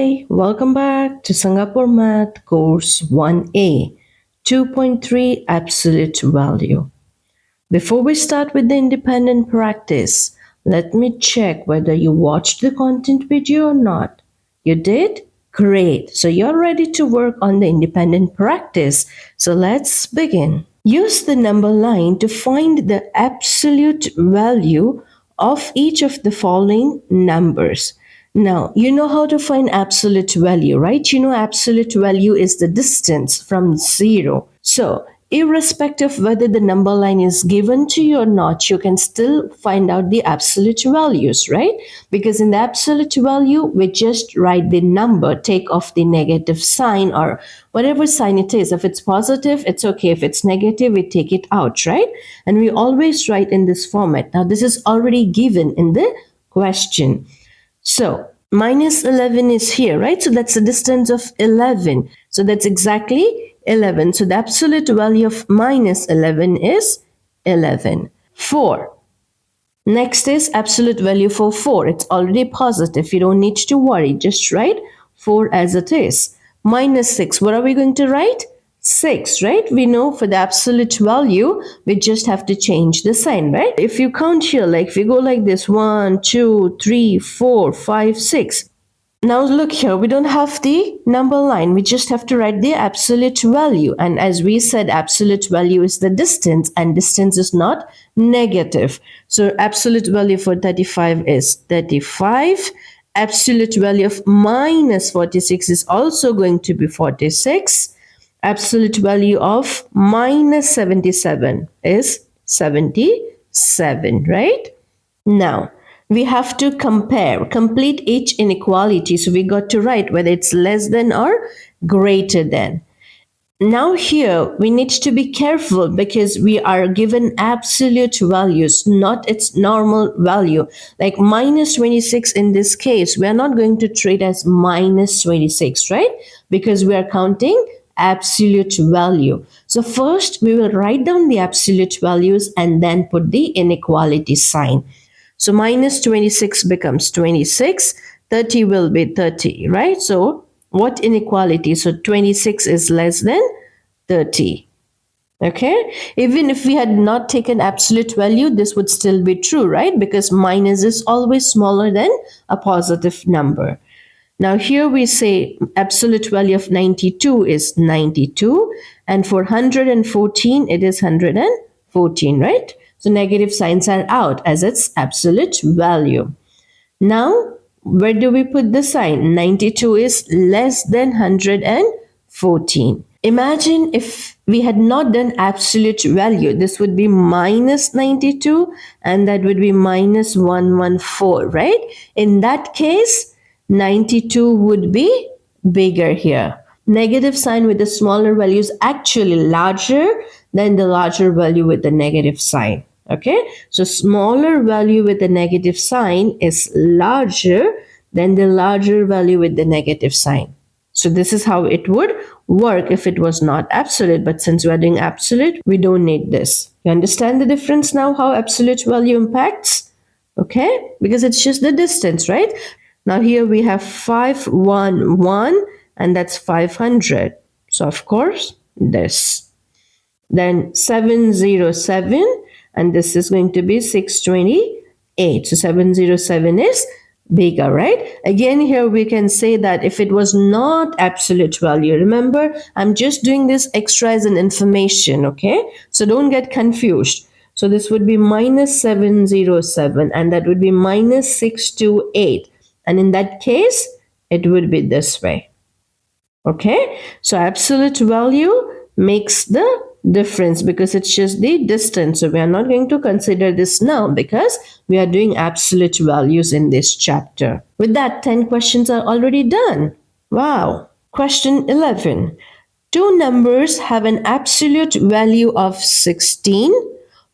Hi, welcome back to Singapore Math Course 1A, 2.3 Absolute Value. Before we start with the independent practice, let me check whether you watched the content video or not. You did? Great. So you're ready to work on the independent practice. So let's begin. Use the number line to find the absolute value of each of the following numbers. Now, you know how to find absolute value, right? You know absolute value is the distance from 0. So, irrespective of whether the number line is given to you or not, you can still find out the absolute values, right? Because in the absolute value, we just write the number, take off the negative sign or whatever sign it is. If it's positive, it's okay. If it's negative, we take it out, right? And we always write in this format. Now, this is already given in the question. So, minus 11 is here, right? So, that's a distance of 11. So, that's exactly 11. So, the absolute value of minus 11 is 11. 4. Next is absolute value for 4. It's already positive. You don't need to worry. Just write 4 as it is. Minus 6. What are we going to write? 6, right? We know for the absolute value, we just have to change the sign, right? If you count here, like if you go like this, 1, 2, 3, 4, 5, 6. Now look here, we don't have the number line. We just have to write the absolute value. And as we said, absolute value is the distance and distance is not negative. So absolute value for 35 is 35. Absolute value of minus 46 is also going to be 46. Absolute value of minus 77 is 77, right? Now, we have to complete each inequality. So we got to write whether it's less than or greater than. Now here, we need to be careful because we are given absolute values, not its normal value. Like minus 26 in this case, we are not going to treat as minus 26, right? Because we are counting absolute value. So first, we will write down the absolute values and then put the inequality sign. So minus 26 becomes 26, 30 will be 30, right? So what inequality? So 26 is less than 30. Okay, even if we had not taken absolute value, this would still be true, right? Because minus is always smaller than a positive number. Now here we say absolute value of 92 is 92 and for 114 it is 114, right? So negative signs are out as its absolute value. Now where do we put the sign? 92 is less than 114. Imagine if we had not done absolute value, this would be minus 92 and that would be minus 114, right? In that case, 92 would be bigger here. Negative sign with the smaller value is actually larger than the larger value with the negative sign. Okay, so smaller value with the negative sign is larger than the larger value with the negative sign. So this is how it would work if it was not absolute. But since we are doing absolute, we don't need this. You understand the difference now, how absolute value impacts? Okay, because it's just the distance, right? Now here we have 511 and that's 500. So of course this. Then 707 and this is going to be 628. So 707 is bigger, right? Again, here we can say that if it was not absolute value, remember, I'm just doing this extra as an information, okay? So don't get confused. So this would be minus 707 and that would be minus 628. And in that case, it would be this way. Okay, so absolute value makes the difference because it's just the distance. So we are not going to consider this now because we are doing absolute values in this chapter. With that, 10 questions are already done. Wow. Question 11. Two numbers have an absolute value of 16.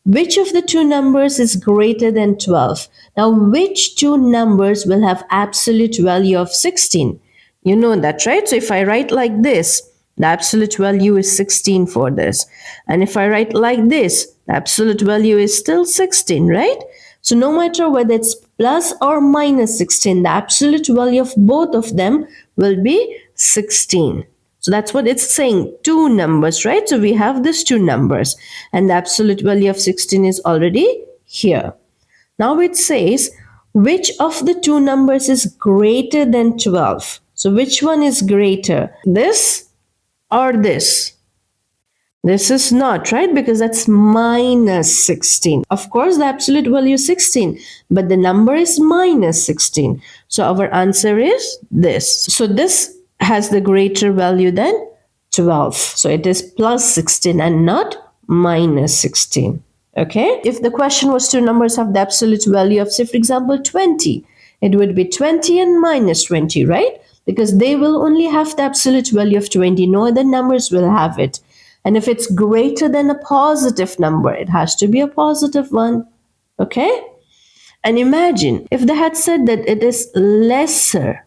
Which of the two numbers is greater than 12? Now, which two numbers will have absolute value of 16? You know that, right? So if I write like this, the absolute value is 16 for this. And if I write like this, the absolute value is still 16, right? So no matter whether it's plus or minus 16, the absolute value of both of them will be 16. So that's what it's saying, two numbers, right? So we have these two numbers and the absolute value of 16 is already here. Now it says, which of the two numbers is greater than 12? So which one is greater, this or this? This is not, right? Because that's minus 16. Of course, the absolute value is 16, but the number is minus 16. So our answer is this. So this has the greater value than 12. So it is plus 16 and not minus 16. Okay? If the question was two numbers have the absolute value of, say, for example, 20, it would be 20 and minus 20, right? Because they will only have the absolute value of 20. No other numbers will have it. And if it's greater than a positive number, it has to be a positive one. Okay? And imagine if they had said that it is lesser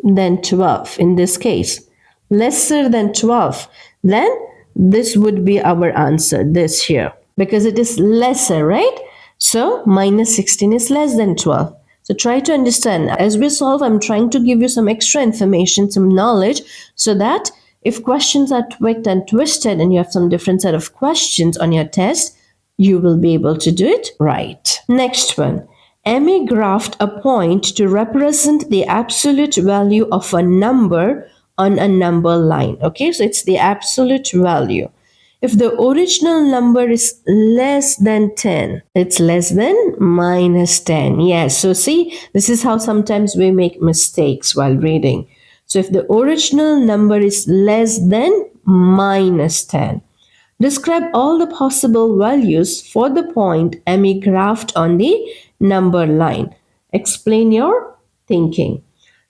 than 12 in this case, lesser than 12, then this would be our answer, this here, because it is lesser, right? So minus 16 is less than 12. So try to understand. As we solve, I'm trying to give you some extra information, some knowledge, so that if questions are tweaked and twisted and you have some different set of questions on your test, you will be able to do it right. Next one. Emmy graphed a point to represent the absolute value of a number on a number line. Okay, so it's the absolute value. If the original number is less than 10, it's less than minus 10. Yes, so see, this is how sometimes we make mistakes while reading. So if the original number is less than minus 10, describe all the possible values for the point Emmy graphed on the number line. Explain your thinking.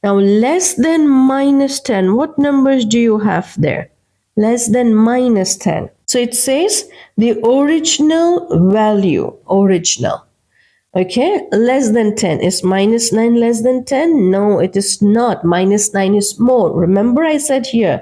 Now, less than minus 10, what numbers do you have there? Less than minus 10. So it says the original value, original. Okay, less than 10. Is minus 9 less than 10? No, it is not. Minus 9 is more. Remember I said here,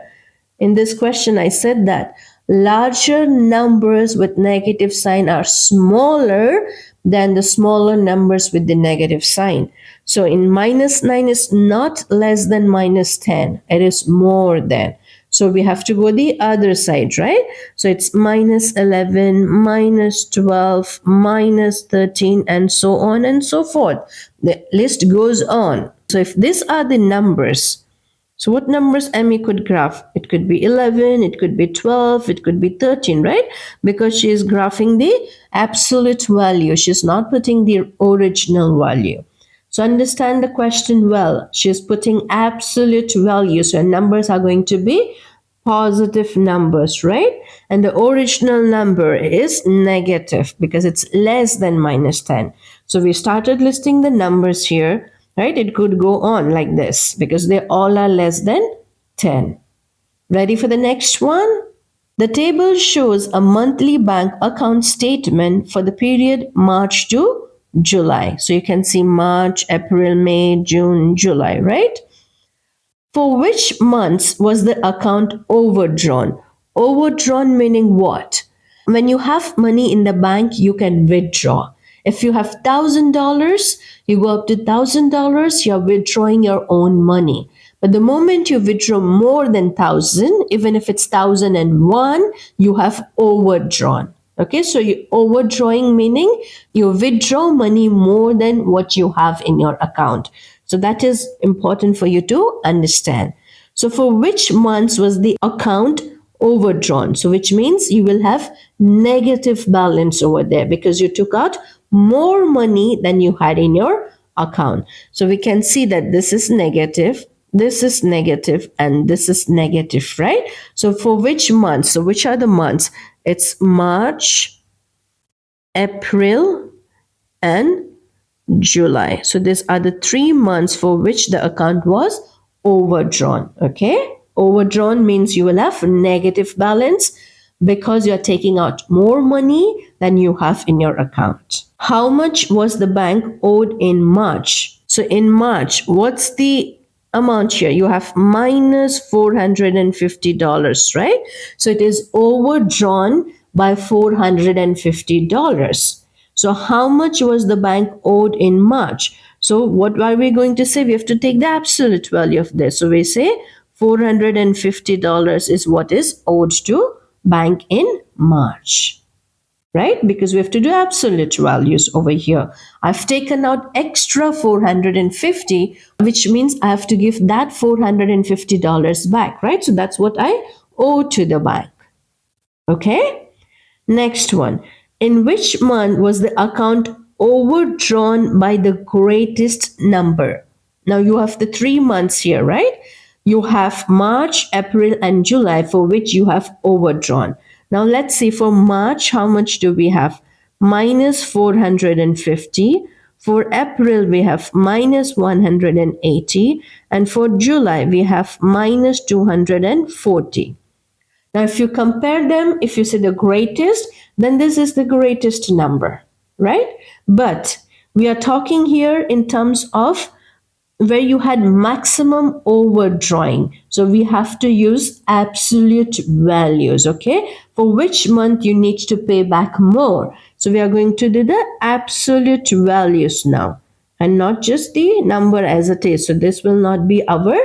in this question, I said that larger numbers with negative sign are smaller than the smaller numbers with the negative sign. So in minus 9 is not less than minus 10. It is more than. So we have to go the other side, right? So it's minus 11, minus 12, minus 13, and so on and so forth. The list goes on. So if these are the numbers, so what numbers Emmy could graph? It could be 11, it could be 12, it could be 13, right? Because she is graphing the absolute value. She's not putting the original value. So understand the question well. She's putting absolute value. So her numbers are going to be positive numbers, right? And the original number is negative because it's less than minus 10. So we started listing the numbers here, right? It could go on like this because they all are less than 10. Ready for the next one? The table shows a monthly bank account statement for the period March to July. So you can see March, April, May, June, July, right? For which months was the account overdrawn? Overdrawn meaning what? When you have money in the bank, you can withdraw. If you have $1,000, you go up to $1,000, you're withdrawing your own money. But the moment you withdraw more than 1,000, even if it's 1,001, you have overdrawn. Okay, so you overdrawing meaning you withdraw money more than what you have in your account. So that is important for you to understand. So for which months was the account overdrawn? So which means you will have negative balance over there because you took out more money than you had in your account. So we can see that this is negative, this is negative, and this is negative, right? So for which months? So which are the months? It's March, April, and July. So these are the 3 months for which the account was overdrawn. Okay, overdrawn means you will have negative balance because you're taking out more money than you have in your account. How much was the bank owed in March? So in March, what's the amount here? You have minus $450, right? So it is overdrawn by $450. So how much was the bank owed in March? So what are we going to say? We have to take the absolute value of this. So we say $450 is what is owed to bank in March, right? Because we have to do absolute values over here. I've taken out extra 450, which means I have to give that $450 back, right? So that's what I owe to the bank. Okay? Next one. In which month was the account overdrawn by the greatest number? Now you have the 3 months here, right? You have March, April, and July for which you have overdrawn. Now let's see for March, how much do we have? Minus 450. For April, we have minus 180. And for July, we have minus 240. Now, if you compare them, if you say the greatest, then this is the greatest number, right? But we are talking here in terms of where you had maximum overdrawing. So we have to use absolute values, okay? For which month you need to pay back more. So we are going to do the absolute values now and not just the number as it is. So this will not be our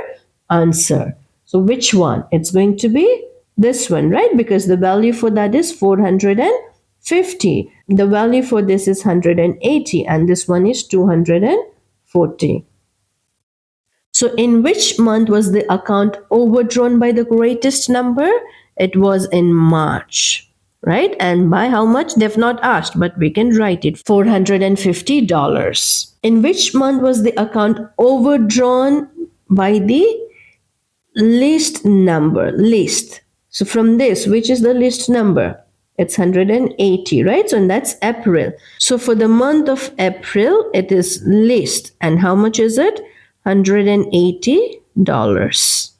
answer. So which one? It's going to be this one, right? Because the value for that is 450. The value for this is 180 and this one is 240. So in which month was the account overdrawn by the greatest number? It was in March, right? And by how much? They've not asked, but we can write it $450. In which month was the account overdrawn by the least number? Least. So from this, which is the least number? It's 180, right? So and that's April. So for the month of April, it is least. And how much is it? $180.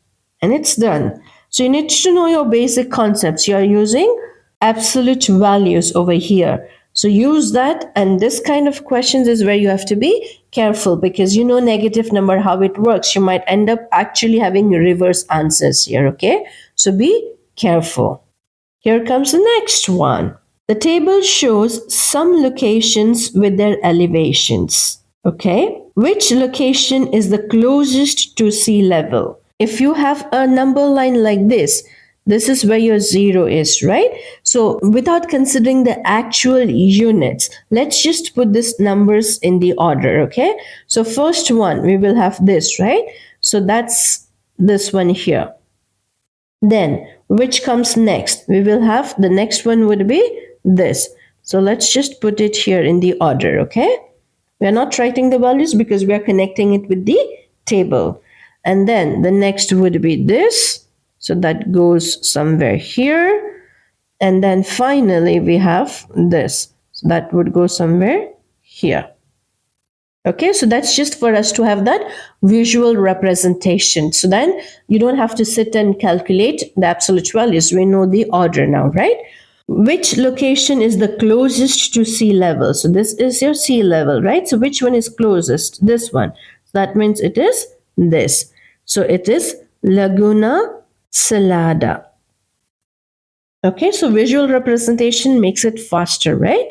And it's done. So you need to know your basic concepts. You are using absolute values over here. So use that, and this kind of questions is where you have to be careful because you know negative number how it works. You might end up actually having reverse answers here, okay? So be careful. Here comes the next one. The table shows some locations with their elevations, okay? Which location is the closest to sea level? If you have a number line like this is where your zero is, right? So without considering the actual units, let's just put these numbers in the order, okay? So first one, we will have this, right? So that's this one here. Then which comes next? We will have the next one would be this. So let's just put it here in the order, okay? We are not writing the values because we are connecting it with the table. And then the next would be this. So that goes somewhere here. And then finally we have this. So that would go somewhere here. Okay, so that's just for us to have that visual representation. So then you don't have to sit and calculate the absolute values. We know the order now, right? Which location is the closest to sea level? So this is your sea level, right? So which one is closest? This one. So that means it is this. So it is Laguna Salada. Okay, so visual representation makes it faster, right?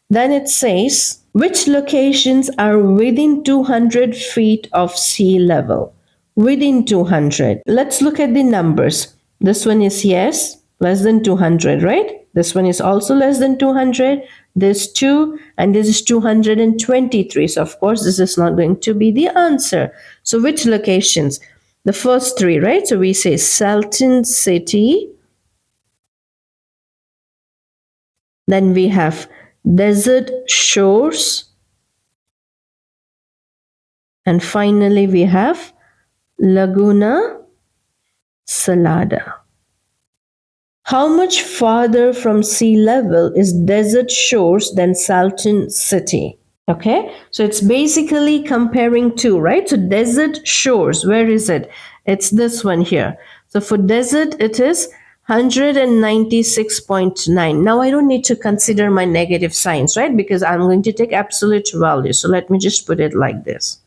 Then it says, which locations are within 200 feet of sea level? Within 200. Let's look at the numbers. This one is yes, less than 200, right? This one is also less than 200. This 2 and this is 223. So of course this is not going to be the answer. So which locations? The first three, right? So we say Salton City. Then we have Desert Shores. And finally we have Laguna Salada. How much farther from sea level is Desert Shores than Salton City? Okay, so it's basically comparing two, right? So Desert Shores, where is it? It's this one here. So for desert, it is 196.9. Now I don't need to consider my negative signs, right? Because I'm going to take absolute value. So let me just put it like this.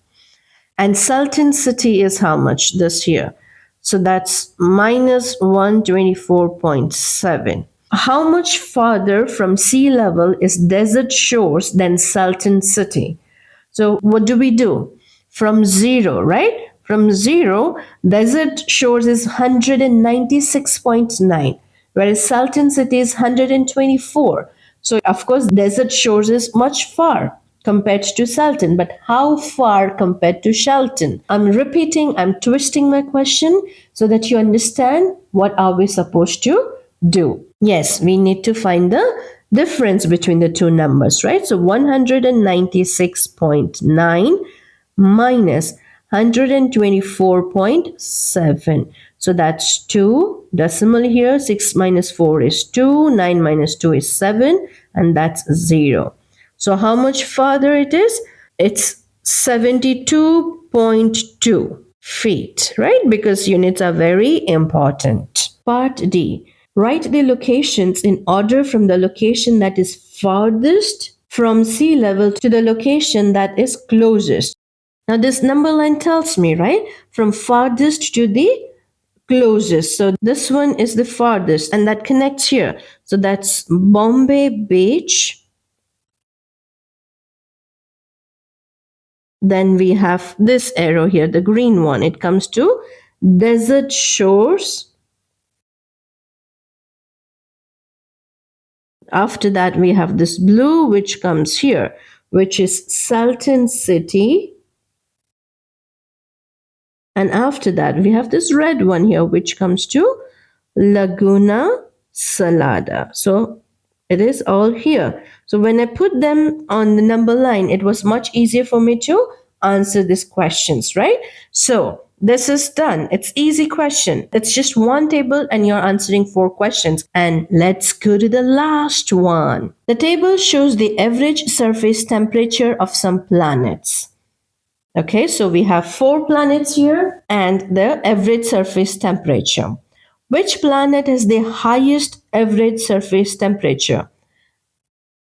And Salton City is how much this here? So that's minus 124.7. How much farther from sea level is Desert Shores than Salton City? So what do we do? From zero, right? From zero, Desert Shores is 196.9, whereas Salton City is 124. So of course, Desert Shores is much far compared to Salton, but how far compared to Shelton? I'm repeating, I'm twisting my question so that you understand what are we supposed to do. Yes, we need to find the difference between the two numbers, right? So 196.9 minus 124.7. So that's 2 decimal here. 6 minus 4 is 2. 9 minus 2 is 7. And that's 0. So how much farther it is? It's 72.2 feet, right? Because units are very important. Part D. Write the locations in order from the location that is farthest from sea level to the location that is closest. Now, this number line tells me, right, from farthest to the closest. So, this one is the farthest, and that connects here. So, that's Bombay Beach. Then we have this arrow here, the green one. It comes to Desert Shores. After that, we have this blue, which comes here, which is Salton City. And after that, we have this red one here, which comes to Laguna Salada. So it is all here. So when I put them on the number line, it was much easier for me to answer these questions, right? So this is done. It's easy question. It's just one table and you're answering 4 questions. And let's go to the last one. The table shows the average surface temperature of some planets. Okay, so we have 4 planets here and the average surface temperature. Which planet has the highest average surface temperature?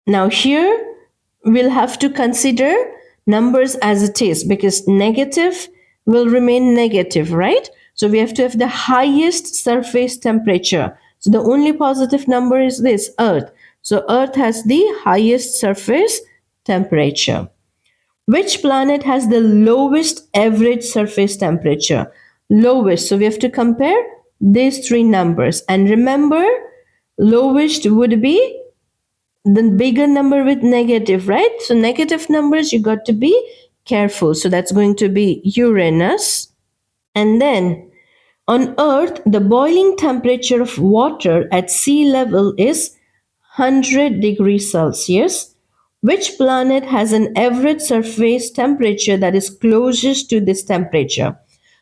Now here we'll have to consider numbers as it is because negative will remain negative, right? So we have to have the highest surface temperature. So the only positive number is this, Earth. So Earth has the highest surface temperature. Which planet has the lowest average surface temperature? Lowest. So we have to compare these 3 numbers. And remember, lowest would be the bigger number with negative, right? So negative numbers, you got to be careful. So that's going to be Uranus. And then on Earth, the boiling temperature of water at sea level is 100 degrees Celsius. Which planet has an average surface temperature that is closest to this temperature?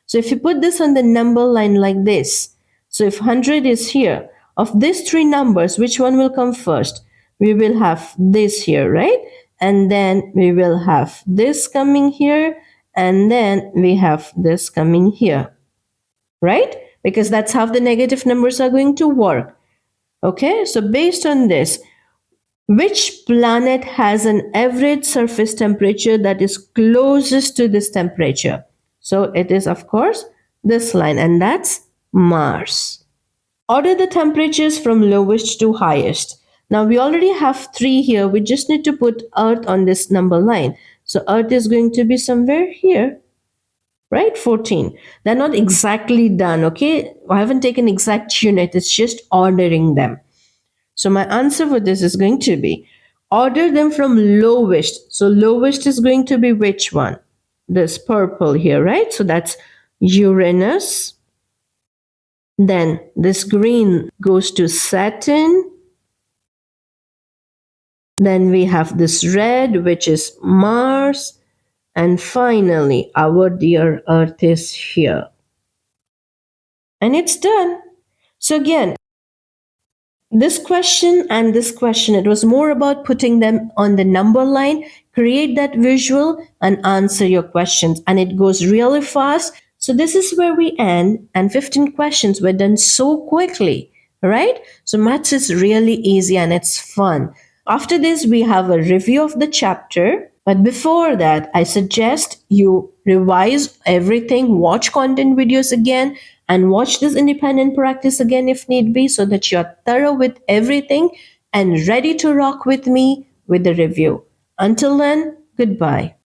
So if you put this on the number line like this, so if 100 is here, of these 3 numbers, which one will come first? We will have this here, right? And then we will have this coming here, and then we have this coming here, right? Because that's how the negative numbers are going to work. Okay, so based on this, which planet has an average surface temperature that is closest to this temperature? So it is, of course, this line, and that's Mars. Order the temperatures from lowest to highest. Now we already have 3 here. We just need to put Earth on this number line. So Earth is going to be somewhere here, right? 14. They're not exactly done, okay? I haven't taken exact unit. It's just ordering them. So my answer for this is going to be order them from lowest. So lowest is going to be which one? This purple here, right? So that's Uranus. Then this green goes to Saturn. Then we have this red, which is Mars. And finally, our dear Earth is here. And it's done. So again, this question and this question, it was more about putting them on the number line, create that visual and answer your questions. And it goes really fast. So this is where we end. And 15 questions were done so quickly, right? So maths is really easy and it's fun. After this, we have a review of the chapter. But before that, I suggest you revise everything, watch content videos again, and watch this independent practice again if need be so that you're thorough with everything and ready to rock with me with the review. Until then, goodbye.